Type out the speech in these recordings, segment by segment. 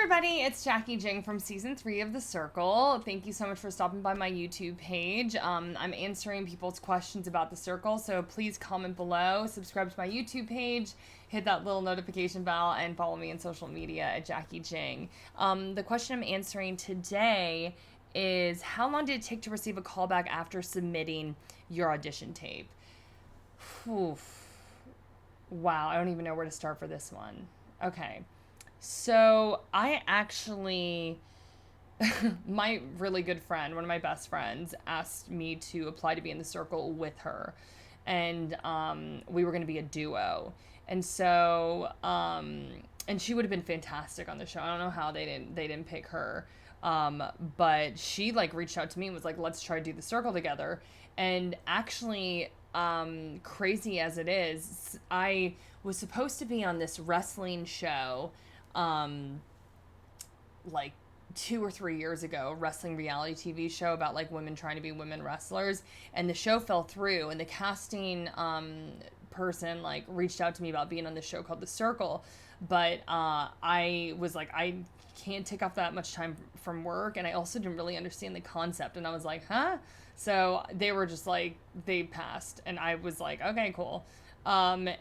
everybody, it's Jacki Jing from season 3 of The Circle. Thank you so much for stopping by my YouTube page. I'm answering people's questions about The Circle, so please comment below, subscribe to my YouTube page, hit that little notification bell, and follow me on social media at Jacki Jing. The question I'm answering today is, how long did it take to receive a callback after submitting your audition tape? Oof. Wow, I don't even know where to start for this one. Okay. So I actually, my really good friend, one of my best friends, asked me to apply to be in The Circle with her. And we were going to be a duo. And so, and she would have been fantastic on the show. I don't know how they didn't pick her. But she reached out to me and was like, let's try to do The Circle together. And actually, crazy as it is, I was supposed to be on this wrestling show 2 or 3 years ago, wrestling reality TV show about women trying to be women wrestlers, and the show fell through, and the casting person reached out to me about being on this show called The Circle, but I was like, I can't take off that much time from work, and I also didn't really understand the concept, and I was like, huh? So they were just they passed, and I was like, okay, cool. I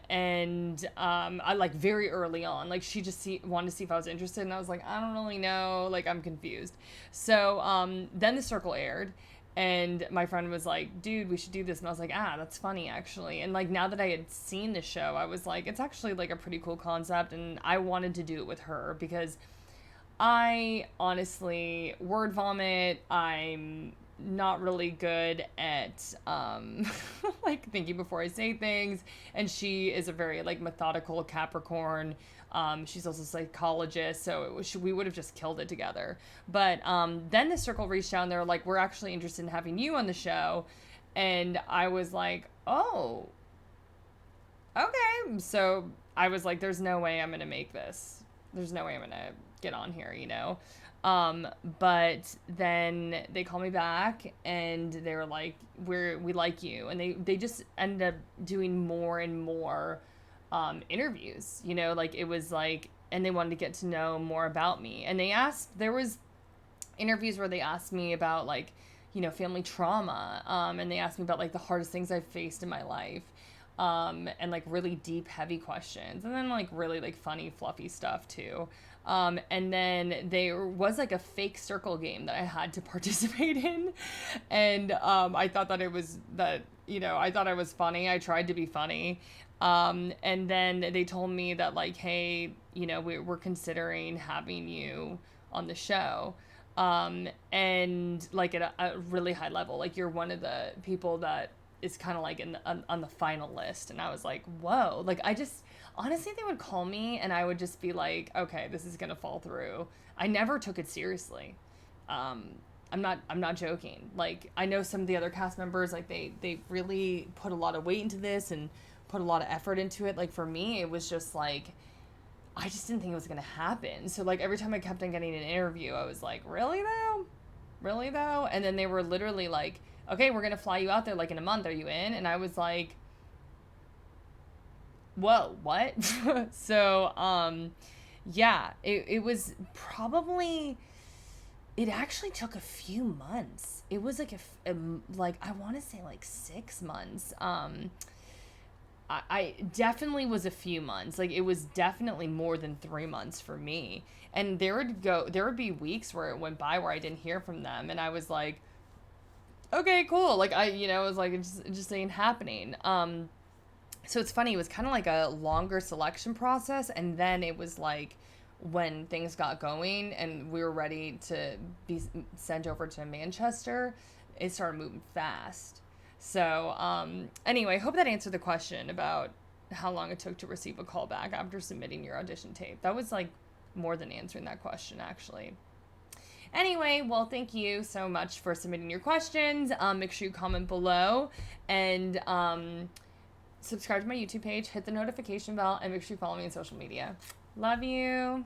very early on, she just wanted to see if I was interested, and I was like, I don't really know, I'm confused. So then The Circle aired, and my friend was like, dude, we should do this, and I was like, that's funny, actually. And now that I had seen the show, I was like, it's actually a pretty cool concept, and I wanted to do it with her because I honestly word vomit. I'm not really good at thinking before I say things, and she is a very methodical Capricorn. She's also a psychologist, so we would have just killed it together. But then The Circle reached out, and they were like, we're actually interested in having you on the show. And I was like, oh, okay. So I was like, there's no way I'm gonna make this. There's no way I'm gonna get on here, but then they called me back, and they were like, we like you. And they just ended up doing more and more interviews, it was and they wanted to get to know more about me. And there was interviews where they asked me about family trauma, and they asked me about the hardest things I've faced in my life, and really deep, heavy questions, and then really funny, fluffy stuff too. And then there was a fake circle game that I had to participate in, and I thought that I thought I was funny. I tried to be funny, and then they told me that hey, we're considering having you on the show, and at a really high level, you're one of the people that is kind of on the final list. And I was like, whoa, honestly, they would call me and I would just be like, okay, this is gonna fall through. I never took it seriously. I'm not joking. I know some of the other cast members, they really put a lot of weight into this and put a lot of effort into it. For me, it was just I just didn't think it was gonna happen. So every time I kept on getting an interview, I was like, really though? And then they were literally like, okay, we're gonna fly you out there in a month. Are you in? And I was like, whoa, what? So, yeah, it was probably, it actually took a few months. It was I want to say 6 months. I definitely was a few months. It was definitely more than 3 months for me. And there would be weeks where it went by where I didn't hear from them. And I was like, okay, cool. It was it just ain't happening. So it's funny, it was kind of a longer selection process, and then it was when things got going and we were ready to be sent over to Manchester, it started moving fast. So anyway, hope that answered the question about how long it took to receive a call back after submitting your audition tape. That was more than answering that question, actually. Anyway, well, thank you so much for submitting your questions. Make sure you comment below, and subscribe to my YouTube page, hit the notification bell, and make sure you follow me on social media. Love you.